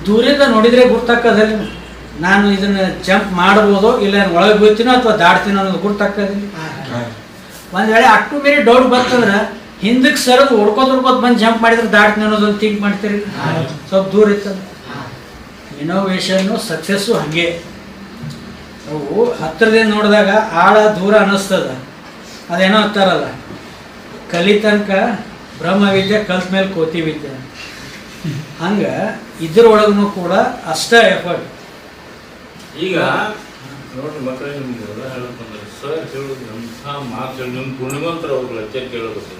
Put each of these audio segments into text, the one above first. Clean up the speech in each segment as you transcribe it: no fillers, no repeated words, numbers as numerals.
ದೂರಿಂದ ನೋಡಿದರೆ ಗೊತ್ತಾಕ್ಕದಲ್ಲಿ ನಾನು ಇದನ್ನು ಜಂಪ್ ಮಾಡ್ಬೋದೋ ಇಲ್ಲ ಒಳಗೆ ಬೀಳ್ತೀನೋ ಅಥವಾ ದಾಡ್ತೀನೋ ಅನ್ನೋದು ಗೊತ್ತಾಕ್ಕದಿಲ್ಲ. ಒಂದು ವೇಳೆ ಅಟ್ಟು ಬೇರೆ ಡೌಟ್ ಬರ್ತಂದ್ರೆ ಹಿಂದಕ್ಕೆ ಸರದು ಹೊಡ್ಕೋತ ಬಂದು ಜಂಪ್ ಮಾಡಿದ್ರೆ ದಾಡ್ತೀನಿ ಅನ್ನೋದೊಂದು ಥಿಂಕ್ ಮಾಡ್ತೀರಿ. ಸ್ವಲ್ಪ ದೂರ ಇರ್ತದೆ. ಇನೋವೇಷನ್ನು ಸಕ್ಸಸ್ಸು ಹಾಗೆ ಅವು ಹತ್ತಿರದಿಂದ ನೋಡಿದಾಗ ಆಳ ದೂರ ಅನ್ನಿಸ್ತದ. ಅದೇನೋ ಅಂತಾರಲ್ಲ, ಕಲಿತನಕ ಬ್ರಹ್ಮವಿದ್ಯೆ ಕಲ್ತ ಮೇಲೆ ಕೋತಿ ವಿದ್ಯೆ. ಹಂಗೆ ಇದ್ರೊಳಗೂ ಕೂಡ ಅಷ್ಟೇ ಎಫರ್ಟ್. ಈಗ ನೋಡ್ರಿ ಮಕ್ಕಳೇ, ನಿಮ್ಗೆಲ್ಲ ಹೇಳಬೇಕಂದ್ರೆ ಸರ್ ಹೇಳೋದು ಅಂಥ ಮಾತುಗಳು ನಿಮ್ಮ ಪೂರ್ಣಿಮಂತರ ಅವ್ರ ಲೆಕ್ಚರ್ ಕೇಳಬೇಕು.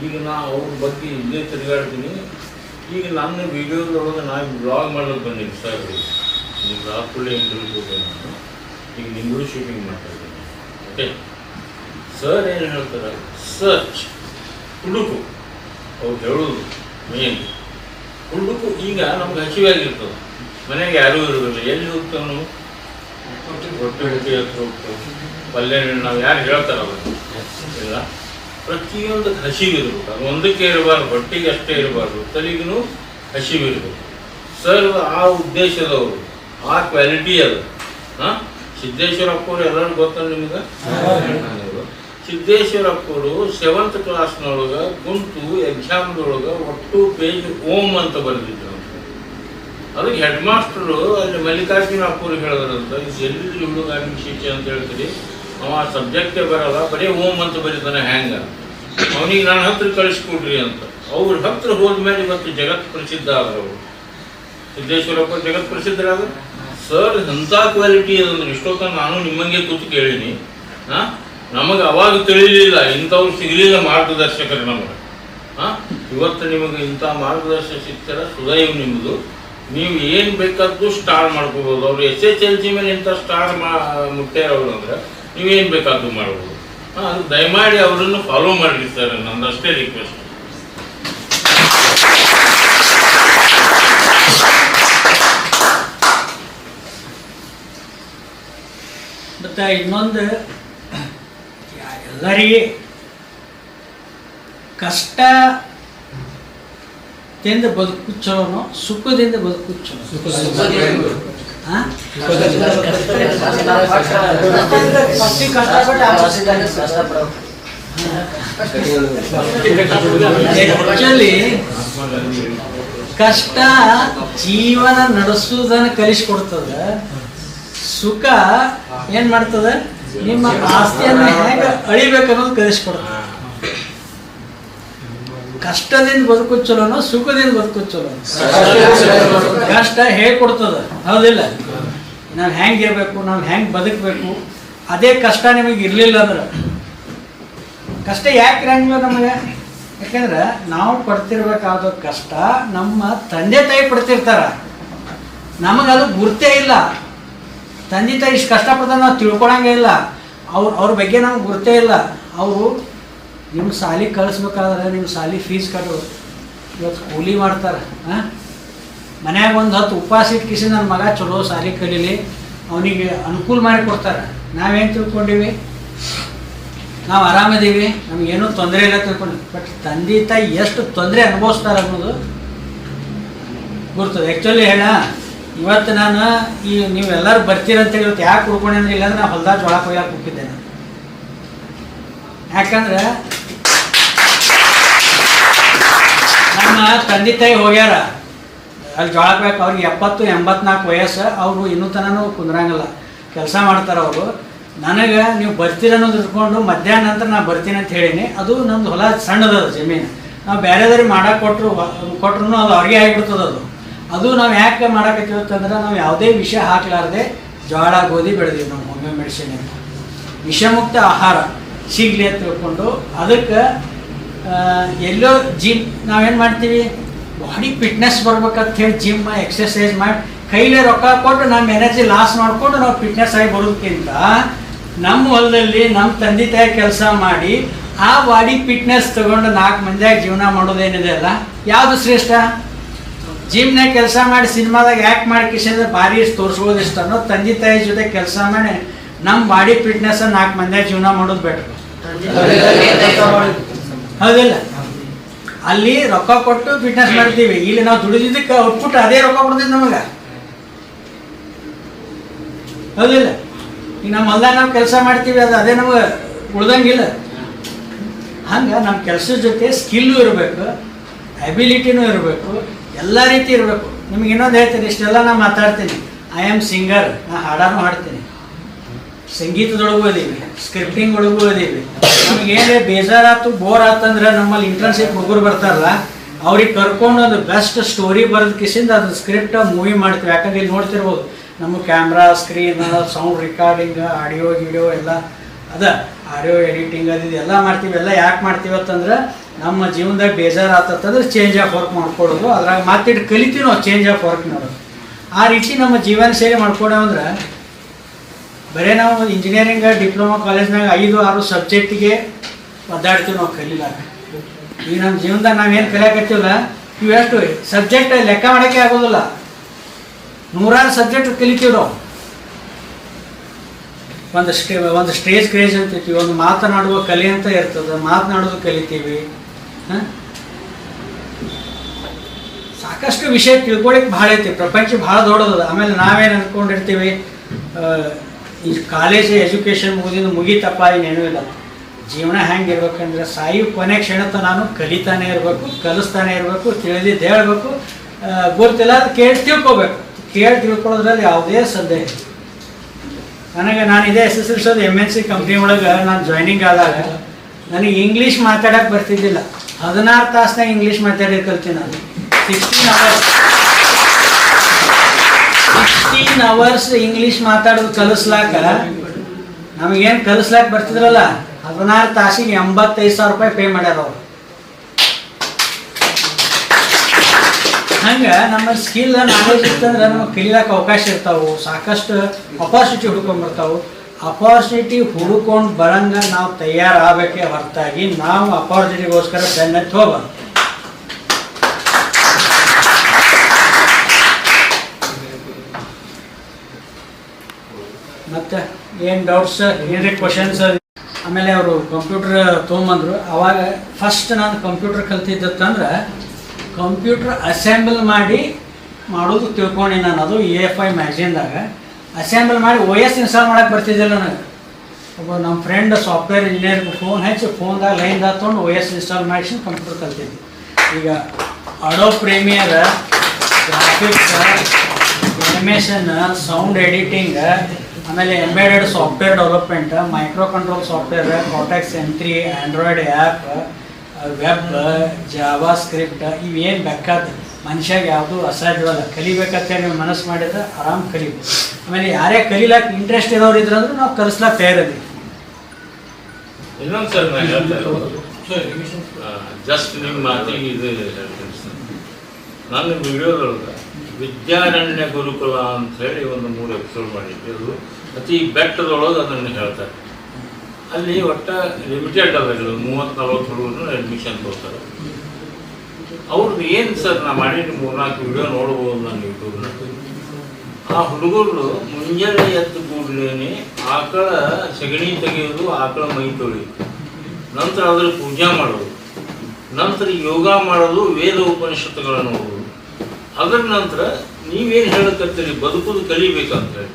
ಈಗ ನಾ ಅವ್ರ ಬಗ್ಗೆ ಇಲ್ಲೇ ತಿರುಗಾಡ್ತೀನಿ. ಈಗ ನನ್ನ ವಿಡಿಯೋದೊಳಗೆ ನಾನು ಬ್ಲಾಗ್ ಮಾಡೋದು ಬಂದೀನಿ ಸರ್. ನೀವು ರಾತ್ರಿ ಇಂಟರ್ವ್ಯೂ ನಾನು ಈಗ ನಿಮಗೂ ಶೂಟಿಂಗ್ ಮಾಡ್ತಾ ಇದ್ದೀನಿ. ಓಕೆ, ಸರ್ ಏನು ಹೇಳ್ತಾರೆ, ಸರ್ಚ್ ಹುಡುಕು. ಅವ್ರು ಹೇಳೋದು ಮೇನ್ ಹುಡುಕು. ಈಗ ನಮ್ಗೆ ಹಸಿವಾಗಿರ್ತದೆ, ಮನೆಗೆ ಯಾರೂ ಇರೋದಿಲ್ಲ, ಎಲ್ಲಿ ಹೋಗ್ತಾವೆ ನಾವು? ರೊಟ್ಟಿ ಹತ್ರ ಹೋಗ್ತೇವೆ, ಪಲ್ಯ ನಾವು ಯಾರು ಹೇಳ್ತಾರಲ್ಲ ಇಲ್ಲ. ಪ್ರತಿಯೊಂದಕ್ಕೆ ಹಸಿವಿರ್ಬೇಕು. ಅದು ಒಂದಕ್ಕೆ ಇರಬಾರ್ದು, ಹೊಟ್ಟಿಗೆ ಅಷ್ಟೇ ಇರಬಾರ್ದು, ತಲೆಗೂ ಹಸಿವಿರ್ಬೇಕು. ಸರ್ ಆ ಉದ್ದೇಶದವರು, ಆ ಕ್ವಾಲಿಟಿ ಅದು. ಸಿದ್ದೇಶ್ವರಪ್ಪರು ಎಲ್ಲರೂ ಗೊತ್ತಲ್ಲ ನಿಮ್ಗೆ? ಸಿದ್ದೇಶ್ವರಪ್ಪರು 7th ಕ್ಲಾಸ್ನೊಳಗೆ ಕುಂತು ಎಕ್ಸಾಮ್ದೊಳಗೆ ಒಟ್ಟು ಪೇಜ್ ಓಂ ಅಂತ ಬರೆದಿದ್ರು. ಅದಕ್ಕೆ ಹೆಡ್ ಮಾಸ್ಟರು ಅಲ್ಲಿ ಮಲ್ಲಿಕಾರ್ಜುನ ಅಪ್ಪರು ಹೇಳಿದ್ರಂತ, ಎಲ್ಲಿ ಹುಡುಗ ಶಿಕ್ಷೆ ಅಂತ ಹೇಳ್ತೀರಿ, ಅವ ಸಬ್ಜೆಕ್ಟೇ ಬರಲ್ಲ, ಬರೀ ಓಂ ಅಂತ ಬರೀತಾನೆ, ಹ್ಯಾಂಗ ಅವನಿಗೆ ನಾನು ಹತ್ರ ಕಳಿಸ್ಕೊಡ್ರಿ ಅಂತ. ಅವ್ರ ಹತ್ರ ಹೋದ್ಮೇಲೆ ಇವತ್ತು ಜಗತ್ ಪ್ರಸಿದ್ಧ ಆದ್ರೆ ಅವರು ಸಿದ್ದೇಶ್ವರಪ್ಪ ಜಗತ್ ಪ್ರಸಿದ್ಧರಾಗ. ಸರ್ ಅಂಥ ಕ್ವಾಲಿಟಿ ಅದಂದ್ರೆ ಇಷ್ಟೊತ್ತ ನಾನು ನಿಮ್ಮಂಗೆ ಕೂತು ಕೇಳೀನಿ. ನಮಗೆ ಅವಾಗ ತಿಳಿಲಿಲ್ಲ, ಇಂಥವ್ರು ಸಿಗಲಿಲ್ಲ ಮಾರ್ಗದರ್ಶಕರು ನಮಗೆ. ಇವತ್ತು ನಿಮಗೆ ಇಂಥ ಮಾರ್ಗದರ್ಶಕ ಸಿಗ್ತಾರ, ಸುದೈವ್ ನಿಮ್ಮದು. ನೀವು ಏನು ಬೇಕಾದ್ದು ಸ್ಟಾರ್ ಮಾಡ್ಕೋಬೋದು. ಅವರು SSLC ಮೇಲೆ ಇಂಥ ಸ್ಟಾರ್ ಮುಟ್ಟ್ಯಾರವ್ರು ಅಂದ್ರೆ ನೀವೇನು ಬೇಕಾದ್ದು ಮಾಡ್ಬೋದು. ಅದು ದಯಮಾಡಿ ಅವರನ್ನು ಫಾಲೋ ಮಾಡಿರಿ ಸರ್, ನಂದಷ್ಟೇ ರಿಕ್ವೆಸ್ಟ್. ಮತ್ತು ಇನ್ನೊಂದು, ಎಲ್ಲರಿಗೆ ಕಷ್ಟದಿಂದ ಬದುಕು ಚಲೋನೋ ಸುಖದಿಂದ ಬದುಕು ಚಲೋ? ಆಕ್ಚುಲಿ ಕಷ್ಟ ಜೀವನ ನಡೆಸುವುದನ್ನು ಕಲಿಸ್ಕೊಡ್ತದ. ಸುಖ ಏನ್ ಮಾಡ್ತದ, ನಿಮ್ಮ ಆಸ್ತಿಯನ್ನು ಹೇಗೆ ಅಳಿಬೇಕನ್ನೋದು ಕಲಿಸ್ಕೊಡ್ತದೆ. ಕಷ್ಟದಿಂದ ಬದುಕು ಚಲೋನೋ ಸುಖದಿಂದ ಬದುಕು ಚಲೋ? ಕಷ್ಟ ಹೇಳ್ಕೊಡ್ತದ, ಹೌದಿಲ್ಲ? ನಾವು ಹೆಂಗಿರ್ಬೇಕು, ನಾವು ಹೆಂಗೆ ಬದುಕಬೇಕು. ಅದೇ ಕಷ್ಟ ನಿಮಗೆ ಇರಲಿಲ್ಲ ಅಂದ್ರೆ, ಕಷ್ಟ ಯಾಕೆ ಇರಂಗಿಲ್ಲ ನಮಗೆ? ಯಾಕೆಂದ್ರೆ ನಾವು ಪಡ್ತಿರ್ಬೇಕಾದ ಕಷ್ಟ ನಮ್ಮ ತಂದೆ ತಾಯಿ ಪಡ್ತಿರ್ತಾರ, ನಮಗದು ಗುರ್ತೇ ಇಲ್ಲ. ತಂದೆ ತಾಯಿ ಇಷ್ಟು ಕಷ್ಟಪಡ್ತಾರೆ ನಾವು ತಿಳ್ಕೊಳಂಗೇ ಇಲ್ಲ. ಅವ್ರ ಬಗ್ಗೆ ನಮ್ಗೆ ಗುರ್ತೇ ಇಲ್ಲ. ಅವರು ನಿಮ್ಮ ಶಾಲೆಗೆ ಕಳಿಸ್ಬೇಕಾದ್ರೆ ನಿಮ್ಮ ಶಾಲೆ ಫೀಸ್ ಕಟ್ಟು, ಇವತ್ತು ಕೂಲಿ ಮಾಡ್ತಾರೆ. ಮನ್ಯಾಗ ಒಂದು 10 ಉಪವಾಸ ಇಟ್ಕಿಸಿ ನನ್ನ ಮಗ ಚಲೋ ಶಾಲೆ ಕಲೀಲಿ, ಅವನಿಗೆ ಅನುಕೂಲ ಮಾಡಿ ಕೊಡ್ತಾರೆ. ನಾವೇನು ತಿಳ್ಕೊಂಡಿವಿ, ನಾವು ಆರಾಮದೀವಿ, ನಮಗೇನೂ ತೊಂದರೆ ಇಲ್ಲ ತಿಳ್ಕೊಂಡು. ಬಟ್ ತಂದೆ ತಾಯಿ ಎಷ್ಟು ತೊಂದರೆ ಅನುಭವಿಸ್ತಾರೆ ಅನ್ನೋದು ಗುರ್ತದೆ. ಆ್ಯಕ್ಚುಲಿ ಇವತ್ತು ನಾನು ನೀವೆಲ್ಲರೂ ಬರ್ತೀರಂತೇಳಿ ಇವತ್ತು ಯಾಕೆ ಹುಡ್ಕೊಂಡೆ ಅಂದ್ರೆ, ಇಲ್ಲಾಂದ್ರೆ ನಾನು ಹೊಲ್ದಾಗ ಜೋಳ ಕೊಯ್ಯಾಕೆ ಹೋಗಿದ್ದೆ. ನಾನು ಯಾಕಂದ್ರೆ ನಮ್ಮ ತಂದೆ ತಾಯಿ ಹೋಗ್ಯಾರ ಅಲ್ಲಿ ಜೋಳ ಕೊಯ್ಯಾಕ. ಅವ್ರಿಗೆ 70-84 ವಯಸ್ಸು. ಅವರು ಇನ್ನೂ ತನೂ ಕುಂದ್ರಂಗಿಲ್ಲ, ಕೆಲಸ ಮಾಡ್ತಾರೆ ಅವರು. ನನಗೆ ನೀವು ಬರ್ತೀರ ಅನ್ನೋದು ಇಟ್ಕೊಂಡು ಮಧ್ಯಾಹ್ನ ನಂತರ ನಾನು ಬರ್ತೀನಿ ಅಂತ ಹೇಳೀನಿ. ಅದು ನಮ್ದು ಹೊಲ ಸಣ್ಣದದ ಜಮೀನು. ನಾವು ಬೇರೆದವ್ರಿಗೆ ಮಾಡಕ್ಕೆ ಕೊಟ್ಟರು ಅದು ಅವ್ರಿಗೆ ಆಗಿಬಿಡ್ತದೆ. ಅದು ನಾವು ಯಾಕೆ ಮಾಡಕತ್ತೀವಿ ಅಂತಂದ್ರೆ, ನಾವು ಯಾವುದೇ ವಿಷ ಹಾಕ್ಲಾರ್ದೆ ಜೋಳ ಗೋಧಿ ಬೆಳೆದೀವಿ ನಾವು. ಒಮ್ಮೆ ಮೆಡಿಸಿನ್ ಅಂತ ವಿಷಮುಕ್ತ ಆಹಾರ ಸಿಗಲಿ ಅಂತ ತಿಳ್ಕೊಂಡು, ಅದಕ್ಕೆ ಎಲ್ಲೋ ಜಿಮ್ ನಾವೇನು ಮಾಡ್ತೀವಿ, ಬಾಡಿ ಫಿಟ್ನೆಸ್ ಬರ್ಬೇಕಂತ ಹೇಳಿ ಜಿಮ್ ಎಕ್ಸರ್ಸೈಸ್ ಮಾಡಿ ಕೈಲೇ ರೊಕ್ಕ ಕೊಟ್ಟು ನಮ್ಮ ಎನರ್ಜಿ ಲಾಸ್ ಮಾಡಿಕೊಂಡು ನಾವು ಫಿಟ್ನೆಸ್ ಆಗಿ ಬರೋದಕ್ಕಿಂತ ನಮ್ಮ ಹೊಲದಲ್ಲಿ ನಮ್ಮ ತಂದೆ ತಾಯಿ ಕೆಲಸ ಮಾಡಿ ಆ ಬಾಡಿ ಫಿಟ್ನೆಸ್ ತಗೊಂಡು 4 ಮಂದಿಯಾಗಿ ಜೀವನ ಮಾಡೋದೇನಿದೆ ಅಲ್ಲ, ಯಾವುದು ಶ್ರೇಷ್ಠ? ಜಿಮ್ನಾಗ ಕೆಲಸ ಮಾಡಿ ಸಿನಿಮಾದಾಗ ಯಾಕೆ ಮಾಡಿ ಕಿಸಿದ್ರೆ ಭಾರಿ ತೋರಿಸ್ಬೋದು ಇಷ್ಟ ಅನ್ನೋ, ತಂದೆ ತಾಯಿ ಜೊತೆ ಕೆಲಸ ಮಾಡಿ ನಮ್ಮ ಬಾಡಿ ಫಿಟ್ನೆಸ್ 4 ಮಂದಿಯಾಗಿ ಜೀವನ ಮಾಡೋದು ಬೆಟ್ರು, ಹೌದಿಲ್ಲ? ಅಲ್ಲಿ ರೊಕ್ಕ ಕೊಟ್ಟು ಫಿಟ್ನೆಸ್ ಮಾಡ್ತೀವಿ, ಇಲ್ಲಿ ನಾವು ದುಡಿದಿದ್ದಕ್ಕೆ ಔಟ್ಪುಟ್ ಅದೇ ರೊಕ್ಕ ಕೊಡ್ತೈತಿ ನಮಗೆ, ಹೌದಿಲ್ಲ? ಈಗ ನಮ್ಮ ಹೊಲ್ದಾಗ ನಾವು ಕೆಲಸ ಮಾಡ್ತೀವಿ, ಅದು ಅದೇ ನಮಗೆ ಉಳ್ದಂಗಿಲ್ಲ. ಹಂಗೆ ನಮ್ಮ ಕೆಲಸದ ಜೊತೆ ಸ್ಕಿಲ್ಲು ಇರಬೇಕು, ಅಬಿಲಿಟಿನೂ ಇರಬೇಕು, ಎಲ್ಲ ರೀತಿ ಇರಬೇಕು. ನಿಮ್ಗೆ ಇನ್ನೊಂದು ಹೇಳ್ತೀನಿ, ಇಷ್ಟೆಲ್ಲ ನಾನು ಮಾತಾಡ್ತೀನಿ. ಐ ಆಮ್ ಸಿಂಗರ್, ನಾ ಹಾಡಾನು ಹಾಡ್ತೀನಿ, ಸಂಗೀತದೊಳಗೂ ಅದೀವಿ, ಸ್ಕ್ರಿಪ್ಟಿಂಗ್ ಒಳಗೂ ಅದೀವಿ. ನಮಗೇನೇ ಬೇಜಾರಾಯ್ತು ಬೋರ್ ಆತಂದ್ರೆ ನಮ್ಮಲ್ಲಿ ಇಂಟರ್ನ್ಶಿಪ್ ಹುಡುಗರು ಬರ್ತಾರಲ್ಲ, ಅವ್ರಿಗೆ ಕರ್ಕೊಂಡು ಒಂದು ಬೆಸ್ಟ್ ಸ್ಟೋರಿ ಬರೆದ ಕಿಸಿಂದ ಅದು ಸ್ಕ್ರಿಪ್ಟ್ ಮೂವಿ ಮಾಡ್ತೀವಿ. ಯಾಕಂದ್ರೆ ಇಲ್ಲಿ ನೋಡ್ತಿರ್ಬೋದು ನಮ್ಮ camera, screen, sound recording, audio ಗಿಡಿಯೋ ಎಲ್ಲ ಅದ, ಆಡಿಯೋ ಎಡಿಟಿಂಗ್ ಅದು ಎಲ್ಲ ಮಾಡ್ತೀವಿ. ಎಲ್ಲ ಯಾಕೆ ಮಾಡ್ತೀವಿ ಅಂತಂದ್ರೆ ನಮ್ಮ ಜೀವನದಾಗ ಬೇಜಾರು ಆತಂದ್ರೆ ಚೇಂಜ್ ಆಫ್ ವರ್ಕ್ ಮಾಡ್ಕೊಳ್ಳೋದು, ಅದ್ರಾಗ ಮಾತಿಟ್ಟು ಕಲಿತೀವಿ ನಾವು ಚೇಂಜ್ ಆಫ್ ವರ್ಕ್ ಮಾಡೋದು. ಆ ರೀತಿ ನಮ್ಮ ಜೀವನ ಶೈಲಿ ಮಾಡ್ಕೊಡೋ ಅಂದ್ರೆ ಬರೀ ನಾವು ಇಂಜಿನಿಯರಿಂಗ್ ಡಿಪ್ಲೊಮಾ ಕಾಲೇಜ್ನಾಗ 5-6 ಸಬ್ಜೆಕ್ಟಿಗೆ ಒದ್ದಾಡ್ತೀವಿ ನಾವು ಕಲೀಲಾಕ. ಈಗ ನಮ್ಮ ಜೀವನದಾಗ ನಾವೇನು ಕಲಿಯಾಕತ್ತೀವಲ್ಲ, ಇವೆಷ್ಟು ಸಬ್ಜೆಕ್ಟ್ ಲೆಕ್ಕ ಮಾಡೋಕ್ಕೆ ಆಗೋದಿಲ್ಲ, 100 ಸಬ್ಜೆಕ್ಟ್ ಕಲಿತೀವಿ ನಾವು. ಒಂದು ಸ್ಟೇಜ್ ಕ್ರೇಜ್ ಅಂತೀವಿ, ಒಂದು ಮಾತನಾಡುವ ಕಲೆ ಅಂತ ಇರ್ತದೆ, ಮಾತನಾಡೋದು ಕಲಿತೀವಿ. ಸಾಕಷ್ಟು ವಿಷಯ ತಿಳ್ಕೊಳಕ್ಕೆ ಭಾಳ ಐತಿ, ಪ್ರಪಂಚ ಭಾಳ ದೊಡ್ಡದ. ಆಮೇಲೆ ನಾವೇನು ಅಂದ್ಕೊಂಡಿರ್ತೀವಿ, ಈ ಕಾಲೇಜ್ ಎಜುಕೇಷನ್ ಮುಗೀತಪ್ಪ ಇನ್ನೇನೂ ಇಲ್ಲ. ಜೀವನ ಹೆಂಗೆ ಇರ್ಬೇಕಂದ್ರೆ ಸಾಯು ಕೊನೆ ಕ್ಷಣತ್ತ ನಾನು ಕಲಿತಾನೆ ಇರಬೇಕು, ಕಲಿಸ್ತಾನೆ ಇರಬೇಕು, ತಿಳಿದಿದ್ದು ಹೇಳಬೇಕು, ಗೊತ್ತಿಲ್ಲ ಅದು ಕೇಳಿ ತಿಳ್ಕೊಬೇಕು. ಕೇಳಿ ತಿಳ್ಕೊಳ್ಳೋದ್ರಲ್ಲಿ ಯಾವುದೇ ಸಂದೇಹ ಇಲ್ಲ. ನಾನು ಇದೇ SSLC MNC ಕಂಪ್ನಿ ಒಳಗೆ ನಾನು ಜಾಯ್ನಿಂಗ್ ಆದಾಗ ನನಗೆ ಇಂಗ್ಲೀಷ್ ಮಾತಾಡೋಕೆ ಬರ್ತಿದ್ದಿಲ್ಲ. 16 ತಾಸ್ನಾಗ ಇಂಗ್ಲೀಷ್ ಮಾತಾಡೋಕೆ ಕಲ್ತೀನಿ ನಾನು. 16 ಅವರ್ಸ್ ಇಂಗ್ಲೀಷ್ ಮಾತಾಡೋದು ಕಲಿಸ್ಲಾಕ, ನಮಗೇನು ಕಲಿಸ್ಲಾಕ ಬರ್ತಿದ್ರಲ್ಲ 16 ತಾಸಿಗೆ 85,000 ರೂಪಾಯಿ ಪೇ ಮಾಡ್ಯಾರ ಅವರು. ಹಂಗೆ ನಮ್ಮ ಸ್ಕಿಲ್ ನಾಲೆಜ್ ಇತ್ತಂದ್ರೆ ನಮಗೆ ಕಲಿಯೋಕೆ ಅವಕಾಶ ಇರ್ತಾವೆ, ಸಾಕಷ್ಟು ಅಪಾರ್ಚುನಿಟಿ ಹುಡ್ಕೊಂಡ್ಬರ್ತಾವೆ. ಅಪಾರ್ಚುನಿಟಿ ಹುಡ್ಕೊಂಡು ಬರಂಗೆ ನಾವು ತಯಾರಾಗಬೇಕೇ ಹೊರತಾಗಿ ನಾವು ಅಪಾರ್ಚುನಿಟಿಗೋಸ್ಕರ ಬೆನ್ನತ್ತಿ ಹೋಗ್ಬಾರ್ದು. ಮತ್ತು ಏನು ಡೌಟ್ಸ್, ಏನ್ರಿ ಕ್ವಶನ್ಸ್? ಆಮೇಲೆ ಅವರು ಕಂಪ್ಯೂಟರ್ ತೊಗೊಂಬಂದರು. ಅವಾಗ ಫಸ್ಟ್ ನಾನು ಕಂಪ್ಯೂಟರ್ ಕಲ್ತಿದ್ದತ್ತಂದ್ರೆ ಕಂಪ್ಯೂಟರ್ ಅಸೆಂಬಲ್ ಮಾಡೋದು ತಿಳ್ಕೊಂಡು ನಾನು. ಅದು EFI ಮ್ಯಾಗ್ಝಿನ್ದಾಗ ಅಸೆಂಬಲ್ ಮಾಡಿ OS ಇನ್ಸ್ಟಾಲ್ ಮಾಡೋಕ್ಕೆ ಬರ್ತಿದ್ದಿಲ್ಲ ನನಗೆ. ಒಬ್ಬ ನಮ್ಮ ಫ್ರೆಂಡ್ ಸಾಫ್ಟ್ವೇರ್ ಇಂಜಿನಿಯರ್ಗೆ ಫೋನ್ ಹಚ್ಚಿ ಫೋನ್ದಾಗ ಲೈನ್ದಾಗ ತೊಗೊಂಡು OS ಇನ್ಸ್ಟಾಲ್ ಮಾಡಿಸಿ ಕಂಪ್ಯೂಟರ್ ಕಲ್ತಿದ್ದೆ. ಈಗ Adobe Premiere, graphics, animation, sound editing, ಆಮೇಲೆ embedded software development, micro control software, Cortex M3, Android app, web, JavaScript, ಇವೇನು ಬೇಕಾದ ಮನುಷ್ಯಾಗ ಯಾವುದೂ ಅಸಾಧ್ಯವಲ್ಲ. ಕಲಿಬೇಕಂತ ನೀವು ಮನಸ್ಸು ಮಾಡಿದ್ರೆ ಆರಾಮ್ ಕಲಿಬೇಕು. ಆಮೇಲೆ ಯಾರೇ ಕಲಿಲಾಕ ಇಂಟ್ರೆಸ್ಟ್ ಇರೋರು ಇದ್ರಂದ್ರೆ ನಾವು ಕಲಿಸ್ಲಾಕ ತಯಾರಿದ್ದೀವಿ. ಇನ್ನೊಂದು ಸರ್ ನಾನು ಹೇಳ್ತಾ ಇರೋದು ಜಸ್ಟ್ ನಿಮ್ಮ ಮಾತಿಗೆ ಇದು ಹೇಳ್ತೀನಿ ಸರ್. ನಾನು ವಿಡಿಯೋದೊಳಗೆ ವಿದ್ಯಾರಣ್ಯ ಗುರುಕುಲ ಅಂತ ಹೇಳಿ ಒಂದು 3 ಎಪಿಸೋಡ್ ಮಾಡಿದ್ದೆ. ಅದು ಅತಿ ಬೆಟ್ಟದೊಳಗೆ ಅದನ್ನು ಹೇಳ್ತಾರೆ. ಅಲ್ಲಿ ಒಟ್ಟು ಲಿಮಿಟೆಡ್ ಅವೆಗಳು 30-40 ಹುಡುಗರು ಅಡ್ಮಿಷನ್ ಕೊಡ್ತಾರೆ. ಅವ್ರದ್ದು ಏನು ಸರ್ ನಾ ಮಾಡಿದ 3-4 ವಿಡಿಯೋ ನೋಡ್ಬೋದು ನಾನು ಯೂಟ್ಯೂಬ್ನಾಗ. ಆ ಹುಡುಗರು ಮುಂಜಾನೆ ಎದ್ದು ಕೂಡಲೇ ಆಕಳ ಸಗಣಿ ತೆಗೆಯೋದು, ಆಕಳ ಮೈ ತೊಳೆಯೋದು, ನಂತರ ಅದ್ರ ಪೂಜೆ ಮಾಡೋದು, ನಂತರ ಯೋಗ ಮಾಡೋದು, ವೇದ ಉಪನಿಷತ್ತುಗಳನ್ನು ಓದೋದು. ಅದರ ನಂತರ ನೀವೇನು ಹೇಳಕತ್ತೀರಿ ಬದುಕೋದು ಕಲಿಬೇಕಂತ ಹೇಳಿ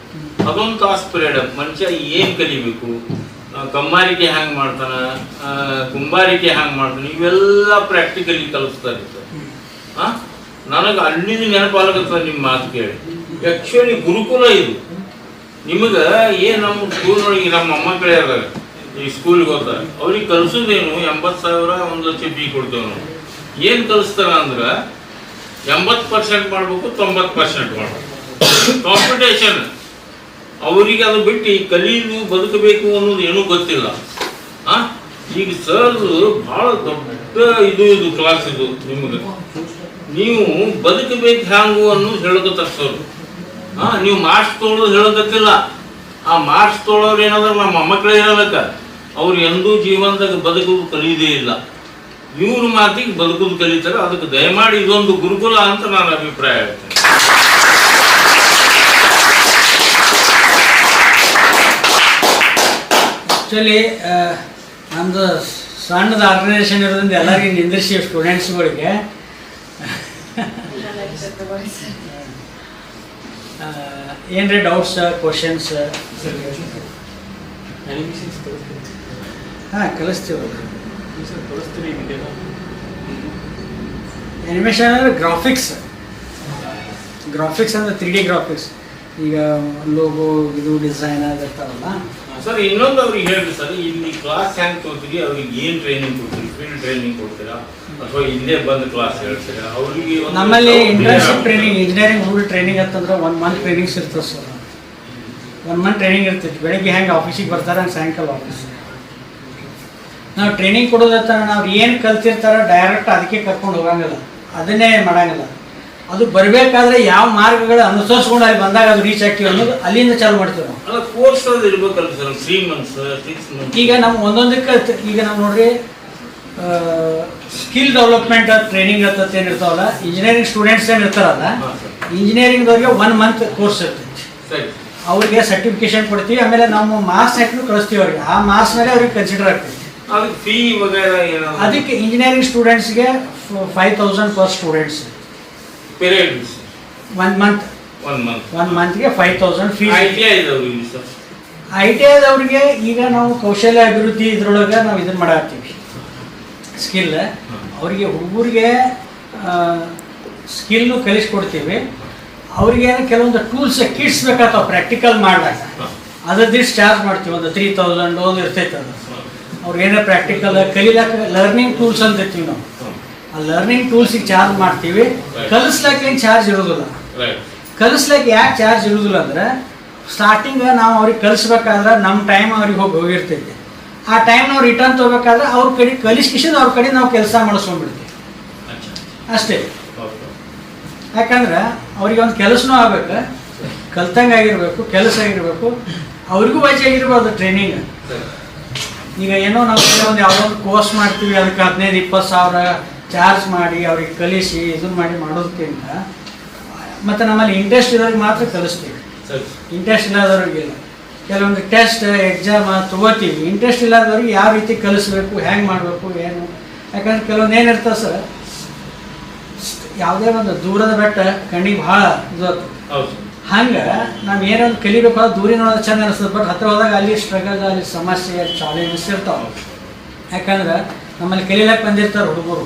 ಅದೊಂದು ತಾಸು ಪೀರಿಯಡ್. ಮನುಷ್ಯ ಏನು ಕಲಿಬೇಕು, ಕಮ್ಮಾರಿಕೆ ಹ್ಯಾಂಗೆ ಮಾಡ್ತಾನೆ, ಕುಂಬಾರಿಕೆ ಹ್ಯಾಂಗೆ ಮಾಡ್ತಾನೆ, ಇವೆಲ್ಲ ಪ್ರಾಕ್ಟಿಕಲಿ ಕಲಿಸ್ತಾರೆ ಸರ್. ನನಗೆ ಅಲ್ಲಿಂದ ನೆನಪಾಗತ್ತದ ನಿಮ್ಮ ಮಾತು ಕೇಳಿ. ಆ್ಯಕ್ಚುಲಿ ಗುರುಕುಲ ಇದು. ನಿಮಗೆ ಏನು ನಮ್ಮ ಸ್ಕೂಲ್ನೊಳಗೆ ನಮ್ಮ ಮೊಮ್ಮಕ್ಕಳಿಗೆ ಈ ಸ್ಕೂಲ್ಗೆ ಹೋಗ್ತಾರೆ, ಅವ್ರಿಗೆ ಕಲಿಸೋದೇನು 80,000 1 ಲಕ್ಷ ಫೀ ಕೊಡ್ತೇವೆ ನಾವು. ಏನು ಕಲಿಸ್ತಾರ ಅಂದ್ರೆ 80% ಮಾಡಬೇಕು, 90% ಮಾಡಬೇಕು. ಕಾಂಪಿಟೇಷನ್ ಅವರಿಗೆ ಅದು ಬಿಟ್ಟು ಕಲಿಯುವುದು ಬದುಕಬೇಕು ಅನ್ನೋದು ಏನೂ ಗೊತ್ತಿಲ್ಲ. ಈಗ ಸರ್ ಭಾಳ ದೊಡ್ಡ ಇದು ಕ್ಲಾಸ್ ಇದು. ನಿಮಗೆ ನೀವು ಬದುಕಬೇಕು ಹ್ಯಾಂಗು ಅನ್ನೋದು ಹೇಳಕತ್ತಾರ ಸರ್. ನೀವು ಮಾರ್ಕ್ಸ್ ತೊಗೊಳೋದು ಹೇಳಕತ್ತಿಲ್ಲ. ಆ ಮಾರ್ಕ್ಸ್ ತೊಗೊಳೋರು ಏನಾದ್ರೆ ನಮ್ಮ ಮೊಮ್ಮಕ್ಕಳೇ ಇರೋದಕ್ಕ ಅವ್ರು ಎಂದೂ ಜೀವನದಾಗ ಬದುಕೋದು ಕಲಿಯೋದೇ ಇಲ್ಲ. ಇವ್ರ ಮಾತಿಗೆ ಬದುಕೋದು ಕಲಿತಾರೆ. ಅದಕ್ಕೆ ದಯಮಾಡಿ ಇದೊಂದು ಗುರುಕುಲ ಅಂತ ನಾನು ಅಭಿಪ್ರಾಯ ಹೇಳ್ತೇನೆ. ಆ್ಯಕ್ಚುಲಿ ನಮ್ಮದು ಸಣ್ಣದ ಆರ್ಗನೈಸೇಷನ್ ಇರೋದ್ರಿಂದ ಎಲ್ಲರಿಗೂ ನಿಂದಿರಿಸಿ ಸ್ಟೂಡೆಂಟ್ಸ್ಗಳಿಗೆ ಏನ್ರಿ ಡೌಟ್ಸ್ ಕ್ವಶನ್ಸ್? ಹಾಂ ಕಲಿಸ್ತೀವಿ. ಅನಿಮೇಷನ್ ಅಂದರೆ ಗ್ರಾಫಿಕ್ಸ್ ಅಂದರೆ 3D ಗ್ರಾಫಿಕ್ಸ್. ಈಗ ಲೋಗೋ ಇದು ಡಿಸೈನ್ ಆಗಿರ್ತಾವಲ್ಲ ಸರ್. ಇನ್ನೊಂದು ಅವ್ರಿಗೆ ಹೇಳ್ರಿ ಸರ್, ಇಲ್ಲಿ ಕ್ಲಾಸ್ ಹೆಂಗೆ ತೋತೀರಿ, ಅವ್ರಿಗೆ ಏನು ಟ್ರೈನಿಂಗ್ ಕೊಡ್ತೀರಿ? ಫೀಲ್ಡ್ ಟ್ರೈನಿಂಗ್ ಕೊಡ್ತೀರಾ ಅಥವಾ ಇಲ್ಲೇ ಬಂದು ಕ್ಲಾಸ್ ಹೇಳ್ತೀರಾ ಅವ್ರಿಗೆ? ನಮ್ಮಲ್ಲಿ internship training, engineering rule training ಅಂತಂದ್ರೆ 1 ಮಂತ್ ಟ್ರೈನಿಂಗ್ಸ್ ಇರ್ತದೆ ಸರ್. 1 ಮಂತ್ ಟ್ರೈನಿಂಗ್ ಇರ್ತೈತಿ. ಬೆಳಗ್ಗೆ ಹೆಂಗೆ ಆಫೀಸಿಗೆ ಬರ್ತಾರೆ ಹಂಗೆ ಸಾಯಂಕಾಲ ಆಫೀಸ್. ನಾವು ಟ್ರೈನಿಂಗ್ ಕೊಡೋದತ್ತ ನಾವು ಏನು ಕಲ್ತಿರ್ತಾರೋ ಡೈರೆಕ್ಟ್ ಅದಕ್ಕೆ ಕರ್ಕೊಂಡು ಹೋಗಂಗಿಲ್ಲ, ಅದನ್ನೇ ಮಾಡಂಗಿಲ್ಲ. ಅದು ಬರಬೇಕಾದ್ರೆ ಯಾವ ಮಾರ್ಗಗಳು ಅನುಸರಿಸ್ಕೊಂಡು ಅಲ್ಲಿ ಬಂದಾಗ ಅದು ರೀಚ್ ಆಗ್ತೀವಿ ಅನ್ನೋದು ಅಲ್ಲಿಂದ ಚಾಲು ಮಾಡ್ತೀವಿ ನಾವು. ಅಲ್ಲ ಕೋರ್ಸ್ ಅದು ಇರ್ಬೇಕಲ್ಲ ಸರ್, 3 months 6 months. ಈಗ ನಮ್ಮ ಒಂದೊಂದಕ್ಕೆ ಈಗ ನಾವು ನೋಡ್ರಿ ಸ್ಕಿಲ್ ಡೆವಲಪ್ಮೆಂಟ್ ಟ್ರೈನಿಂಗ್ ಅಂತ ಏನಿರ್ತಾವಲ್ಲ, ಇಂಜಿನಿಯರಿಂಗ್ ಸ್ಟೂಡೆಂಟ್ಸ್ ಏನು ಇರ್ತಾರಲ್ಲ, ಇಂಜಿನಿಯರಿಂಗ್ದವ್ರಿಗೆ 1 ಮಂತ್ ಕೋರ್ಸ್ ಇರ್ತೈತಿ. ಅವ್ರಿಗೆ ಸರ್ಟಿಫಿಕೇಶನ್ ಕೊಡ್ತೀವಿ, ಆಮೇಲೆ ನಾವು ಮಾರ್ಕ್ಸ್ ಹಾಕಿ ಕಳಿಸ್ತೀವಿ ಅವ್ರಿಗೆ. ಆ ಮಾರ್ಕ್ಸ್ ಮೇಲೆ ಅವ್ರಿಗೆ ಕನ್ಸಿಡರ್ ಆಗ್ತೈತಿ. ಅದಕ್ಕೆ ಇಂಜಿನಿಯರಿಂಗ್ ಸ್ಟೂಡೆಂಟ್ಸ್ಗೆ 5,000 ಪರ್ ಸ್ಟೂಡೆಂಟ್ಸ್. 1 ಮಂತ್ಗೆ 5,000 ಫೀಸ್. ITI ಆದವ್ರಿಗೆ ಈಗ ನಾವು ಕೌಶಲ್ಯ ಅಭಿವೃದ್ಧಿ ಇದ್ರೊಳಗೆ ನಾವು ಇದನ್ನು ಮಾಡಾಕ್ತೀವಿ ಸ್ಕಿಲ್. ಅವರಿಗೆ ಹುಡುಗರಿಗೆ ಸ್ಕಿಲ್ನು ಕಲಿಸ್ಕೊಡ್ತೀವಿ. ಅವ್ರಿಗೆ ಕೆಲವೊಂದು ಟೂಲ್ಸ್ ಕಿಟ್ಸ್ ಬೇಕಾಗ್ತಾವೆ ಪ್ರಾಕ್ಟಿಕಲ್ ಮಾಡಿದಾಗ, ಅದರದಿಷ್ಟು ಚಾರ್ಜ್ ಮಾಡ್ತೀವಿ. ಒಂದು 3,000 ಒಂದು ಇರ್ತೈತೆ. ಅದು ಅವ್ರಿಗೇನೋ ಪ್ರಾಕ್ಟಿಕಲ್ ಕಲಿಲಾಕ ಲರ್ನಿಂಗ್ ಟೂಲ್ಸ್ ಅಂತ ಇರ್ತೀವಿ ನಾವು. ಆ ಲರ್ನಿಂಗ್ ಟೂಲ್ಸಿಗೆ ಚಾರ್ಜ್ ಮಾಡ್ತೀವಿ. ಕಲಿಸ್ಲಿಕ್ಕೆ ಏನು ಚಾರ್ಜ್ ಇರೋದಿಲ್ಲ. ಕಲಿಸ್ಲಿಕ್ಕೆ ಯಾಕೆ ಚಾರ್ಜ್ ಇರೋದಿಲ್ಲ ಅಂದರೆ, ಸ್ಟಾರ್ಟಿಂಗ್ ನಾವು ಅವ್ರಿಗೆ ಕಲಿಸ್ಬೇಕಾದ್ರೆ ನಮ್ಮ ಟೈಮ್ ಅವ್ರಿಗೆ ಹೋಗಿರ್ತೈತಿ. ಆ ಟೈಮ್ ನಾವು ರಿಟರ್ನ್ ತೊಗೋಬೇಕಾದ್ರೆ ಅವ್ರ ಕಡೆ ಕಲಿಸ್ಕಿಸಿದ ಅವ್ರ ಕಡೆ ನಾವು ಕೆಲಸ ಮಾಡಿಸ್ಕೊಂಡ್ಬಿಡ್ತೀವಿ ಅಷ್ಟೇ. ಯಾಕಂದ್ರೆ ಅವ್ರಿಗೆ ಒಂದು ಕೆಲಸನೂ ಆಗ್ಬೇಕು, ಕಲ್ತಂಗೆ ಆಗಿರ್ಬೇಕು, ಕೆಲಸ ಆಗಿರ್ಬೇಕು, ಅವ್ರಿಗೂ ವಜೆ ಆಗಿರ್ಬೋದು ಟ್ರೈನಿಂಗ್. ಈಗ ಏನೋ ನಾವು ಒಂದು ಯಾವುದೋ ಒಂದು ಕೋರ್ಸ್ ಮಾಡ್ತೀವಿ, ಅದಕ್ಕೆ 15-20 ಸಾವಿರ ಚಾರ್ಜ್ ಮಾಡಿ ಅವ್ರಿಗೆ ಕಲಿಸಿ ಇದನ್ನು ಮಾಡಿ ಮಾಡೋದಕ್ಕಿಂತ, ಮತ್ತು ನಮ್ಮಲ್ಲಿ ಇಂಟ್ರೆಸ್ಟ್ ಇರೋರಿಗೆ ಮಾತ್ರ ಕಲಿಸ್ತೀವಿ. ಇಂಟ್ರೆಸ್ಟ್ ಇಲ್ಲದವ್ರಿಗಿಲ್ಲ. ಕೆಲವೊಂದು ಟೆಸ್ಟ್ ಎಕ್ಸಾಮ್ ತೊಗೋತೀವಿ, ಇಂಟ್ರೆಸ್ಟ್ ಇಲ್ಲದವ್ರಿಗೆ ಯಾವ ರೀತಿ ಕಲಿಸ್ಬೇಕು, ಹೆಂಗೆ ಮಾಡಬೇಕು ಏನು. ಯಾಕಂದ್ರೆ ಕೆಲವೊಂದು ಏನಿರ್ತದೆ ಸರ್, ಯಾವುದೇ ಒಂದು ದೂರದ ಬೆಟ್ಟ ಕಣ್ಣಿಗೆ ಭಾಳ ಇದು. ಹಂಗೆ ನಾವು ಏನೊಂದು ಕಲಿಬೇಕು ಅದು ದೂರಿನ ನೋಡೋದು ಚೆಂದ ಅನಿಸ್ತದೆ, ಬಟ್ ಹತ್ರ ಹೋದಾಗ ಅಲ್ಲಿ ಸ್ಟ್ರಗಲ್, ಅಲ್ಲಿ ಸಮಸ್ಯೆ, ಚಾಲೆಂಜಸ್ ಇರ್ತಾವೆ. ಯಾಕಂದ್ರೆ ನಮ್ಮಲ್ಲಿ ಕಲೀಲಕ್ಕೆ ಬಂದಿರ್ತಾರೆ ಹುಡುಗರು,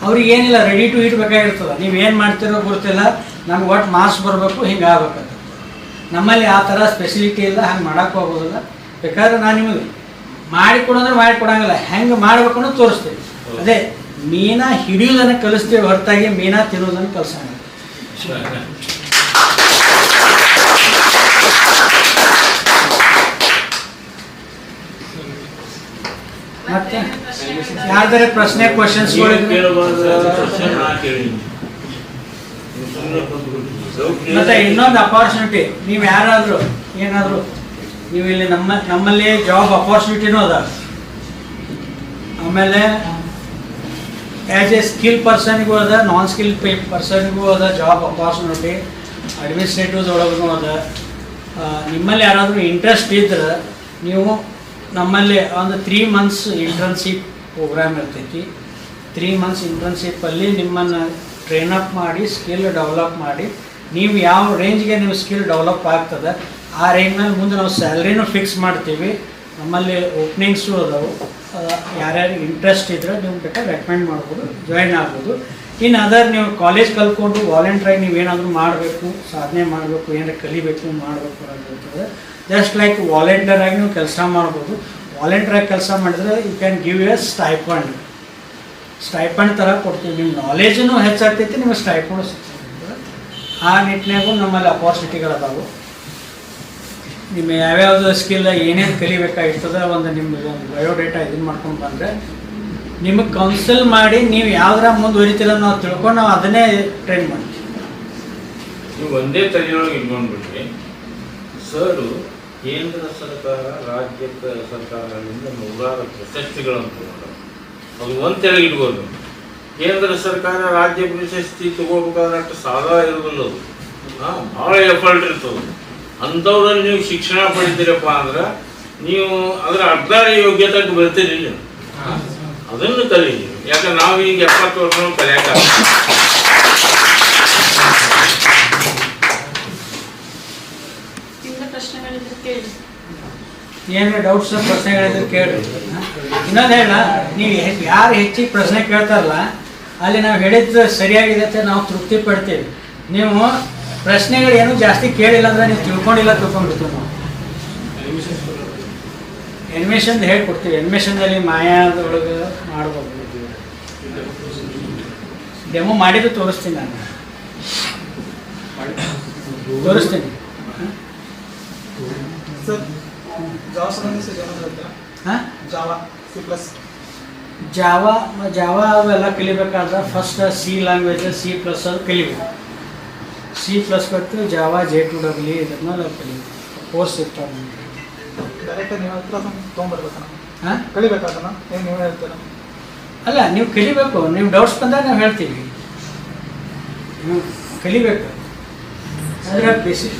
ಅವ್ರಿಗೆ ಏನಿಲ್ಲ ರೆಡಿ ಟು ಈಟ್ ಬೇಕಾಗಿರ್ತದೆ. ನೀವು ಏನು ಮಾಡ್ತಿರೋ ಗೊತ್ತಿಲ್ಲ, ನಮ್ಗೆ ಒಟ್ಟು ಮಾರ್ಕ್ಸ್ ಬರಬೇಕು, ಹಿಂಗೆ ಆಗ್ಬೇಕಂತ. ನಮ್ಮಲ್ಲಿ ಆ ಥರ ಸ್ಪೆಸಿಲಿಟಿ ಇಲ್ಲ, ಹಂಗೆ ಮಾಡೋಕ್ಕೆ ಹೋಗೋದಿಲ್ಲ. ಬೇಕಾದ್ರೆ ನಾನು ನಿಮಗೆ ಮಾಡಿಕೊಡೋದ್ರೆ ಮಾಡಿಕೊಡಂಗಿಲ್ಲ, ಹೆಂಗೆ ಮಾಡ್ಬೇಕು ಅನ್ನೋದು ತೋರಿಸ್ತೀವಿ. ಅದೇ ಮೀನಾ ಹಿಡಿಯೋದನ್ನು ಕಲಿಸ್ತೀವಿ ಹೊರತಾಗಿ ಮೀನಾ ತಿನ್ನೋದನ್ನು ಕಲಿಸೋಣ. ಮತ್ತೆ ಯಾವ್ದಾರೆ ಪ್ರಶ್ನೆ ಕ್ವಶನ್ಸ್? ಮತ್ತೆ ಇನ್ನೊಂದು ಅಪಾರ್ಚುನಿಟಿ, ನೀವು ಯಾರಾದರೂ ಏನಾದರೂ ನೀವು ಇಲ್ಲಿ ನಮ್ಮಲ್ಲಿ ಜಾಬ್ ಅಪಾರ್ಚುನಿಟಿನೂ ಅದ. ಆಮೇಲೆ ಆ್ಯಸ್ ಎ ಸ್ಕಿಲ್ ಪರ್ಸನ್ಗೂ ಅದ, ನಾನ್ ಸ್ಕಿಲ್ ಪರ್ಸನ್ಗೂ ಅದ ಜಾಬ್ ಅಪಾರ್ಚುನಿಟಿ. ಅಡ್ಮಿನಿಸ್ಟ್ರೇಟಿವ್ದೊಳಗೂ ಅದ. ನಿಮ್ಮಲ್ಲಿ ಯಾರಾದರೂ ಇಂಟ್ರೆಸ್ಟ್ ಇದ್ರೆ ನೀವು ನಮ್ಮಲ್ಲಿ ಒಂದು 3 months ಇಂಟರ್ನ್ಶಿಪ್ ಪ್ರೋಗ್ರಾಮ್ ಇರ್ತೈತಿ. 3 months ಇಂಟರ್ನ್ಶಿಪ್ಪಲ್ಲಿ ನಿಮ್ಮನ್ನು ಟ್ರೈನಪ್ ಮಾಡಿ ಸ್ಕಿಲ್ ಡೆವಲಪ್ ಮಾಡಿ, ನೀವು ಯಾವ ರೇಂಜ್ಗೆ ನೀವು ಸ್ಕಿಲ್ ಡೆವಲಪ್ ಆಗ್ತದೆ ಆ ರೇಂಜ್ ಮೇಲೆ ಮುಂದೆ ನಾವು ಸ್ಯಾಲ್ರಿನೂ ಫಿಕ್ಸ್ ಮಾಡ್ತೀವಿ. ನಮ್ಮಲ್ಲಿ ಓಪನಿಂಗ್ಸು ಅದಾವೆ. ಯಾರ್ಯಾರು ಇಂಟ್ರೆಸ್ಟ್ ಇದ್ದರೆ ನೀವು ಬೇಕಾದ್ರೆ ರೆಕಮೆಂಡ್ ಮಾಡ್ಬೋದು, ಜಾಯಿನ್ ಆಗ್ಬೋದು. ಇನ್ನು ಅದರ್ ನೀವು ಕಾಲೇಜ್ ಕಲ್ತ್ಕೊಂಡು ವಾಲಂಟ್ರಾಗಿ ನೀವೇನಾದರೂ ಮಾಡಬೇಕು, ಸಾಧನೆ ಮಾಡಬೇಕು, ಏನಾರು ಕಲಿಬೇಕು, ಮಾಡಬೇಕು ಅನ್ನೋದಿರ್ತದೆ. ಜಸ್ಟ್ ಲೈಕ್ ವಾಲಂಟಿಯರ್ ಆಗಿ ನೀವು ಕೆಲಸ ಮಾಡ್ಬೋದು. ವಾಲಂಟಿಯರ್ ಆಗಿ ಕೆಲಸ ಮಾಡಿದ್ರೆ you can give a stipend ಥರ ಕೊಡ್ತೀವಿ. ನಿಮ್ಮ ನಾಲೆಜೂ ಹೆಚ್ಚಾಗ್ತೈತಿ, ನಿಮಗೆ ಸ್ಟೈಪಂಡು ಸಿಗ್ತದೆ. ಆ ನಿಟ್ಟಿನಾಗೂ ನಮ್ಮಲ್ಲಿ ಅಪಾರ್ಚುನಿಟಿಗಳದಾವು. ನಿಮ್ಮ ಯಾವ್ಯಾವುದು ಸ್ಕಿಲ್ ಏನೇನು ಕಲಿಬೇಕಾಗಿರ್ತದೆ ಒಂದು ನಿಮ್ಮದು ಒಂದು ಬಯೋಡೇಟಾ ಇದನ್ನು ಮಾಡ್ಕೊಂಡು ಬಂದರೆ ನಿಮಗೆ ಕೌನ್ಸಿಲ್ ಮಾಡಿ ನೀವು ಯಾವ್ದಾರ ಮುಂದುವರಿತೀರ ನಾವು ತಿಳ್ಕೊಂಡು ನಾವು ಅದನ್ನೇ ಟ್ರೈನ್ ಮಾಡ್ತೀವಿ. ನೀವು ಒಂದೇ ತಲೆಯೊಳಗೆ ಇಟ್ಕೊಂಡ್ಬಿಟ್ರಿ ಸರ್, ಕೇಂದ್ರ ಸರ್ಕಾರ ರಾಜ್ಯ ಸರ್ಕಾರಗಳಿಂದ 100 ಪ್ರಶಸ್ತಿಗಳನ್ನು ತಗೊಂಡು ಅದು ಒಂದೆರಡು ಇಡ್ಬೋದು. ಕೇಂದ್ರ ಸರ್ಕಾರ ರಾಜ್ಯ ಪ್ರಶಸ್ತಿ ತಗೋಬೇಕಾದ್ರೆ ಅಷ್ಟು ಸಾಲ ಇರೋದಿಲ್ಲ, ಅದು ಭಾಳ ಎಫರ್ಟ್ ಇರ್ತದೆ. ಅಂಥವ್ರಲ್ಲಿ ನೀವು ಶಿಕ್ಷಣ ಪಡಿತೀರಪ್ಪ ಅಂದ್ರೆ ನೀವು ಅದರ ಅರ್ಧ ಯೋಗ್ಯತೆಗೆ ಬರ್ತೀರಿ. ಅದನ್ನು ಕಲಿ. ಯಾಕಂದ್ರೆ ನಾವು ಈಗ 70 ವರ್ಷ ಕಲಿಯಾಕ ಏನೇ ಡೌಟ್ಸ್ ಪ್ರಶ್ನೆಗಳಿದ್ರೆ ಕೇಳ್ರಿ. ಇನ್ನೊಂದು ಹೇಳ, ನೀವು ಯಾರು ಹೆಚ್ಚಿಗೆ ಪ್ರಶ್ನೆ ಕೇಳ್ತಾರಲ್ಲ ಅಲ್ಲಿ ನಾವು ಹೇಳಿದ್ದು ಸರಿಯಾಗಿದೆ ಅಂತ ನಾವು ತೃಪ್ತಿ ಪಡ್ತೀವಿ. ನೀವು ಪ್ರಶ್ನೆಗಳು ಏನು ಜಾಸ್ತಿ ಕೇಳಿಲ್ಲ ಅಂದ್ರೆ ನೀವು ತಿಳ್ಕೊಂಡ್ಬಿಡ್ತೀವಿ ನಾವು. ಎನಿಮೇಷನ್ ಹೇಳ್ಕೊಡ್ತೀವಿ. ಎನಿಮೇಷನ್ದಲ್ಲಿ ಮಾಯಾದೊಳಗೆ ಮಾಡ್ಬೋದು. ಡೆಮೋ ಮಾಡಿದ್ದು ತೋರಿಸ್ತೀನಿ, ನಾನು ತೋರಿಸ್ತೀನಿ. ಜಾವಾ ಅವೆಲ್ಲ ಕಲಿಬೇಕಾದ್ರೆ ಫಸ್ಟ್ ಸಿ ಲ್ಯಾಂಗ್ವೇಜ್ C++ ಅದು ಕಲಿಬೇಕು. C++ ಕೊಟ್ಟು ಜಾವಾ J2EE ಇದನ್ನೆಲ್ಲ ಕಲಿಬೇಕು. ಕೋರ್ಸ್ ಇರ್ತಾವೆ. ಅಲ್ಲ, ನೀವು ಕಲಿಬೇಕು. ನೀವು ಡೌಟ್ಸ್ ಬಂದಾಗ ನಾವು ಹೇಳ್ತೀವಿ. ನೀವು ಕಲಿಬೇಕು. ಅಂದರೆ ಬೇಸಿಕ್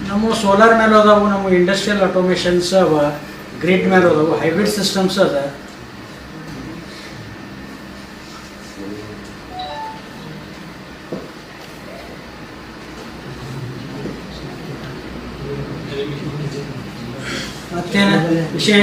ನಮ್ಮ ಸೋಲಾರ್ ಮೇಲೆ ಅದಾವು, ನಮ್ಮ ಇಂಡಸ್ಟ್ರಿಯಲ್ ಆಟೋಮೇಷನ್ಸ್ ಅವ, ಗ್ರಿಡ್ ಮೇಲೆ ಅದಾವು, ಹೈಬ್ರಿಡ್ ಸಿಸ್ಟಮ್ಸ್ ಅದ. ಮತ್ತೇನ ವಿಷಯ?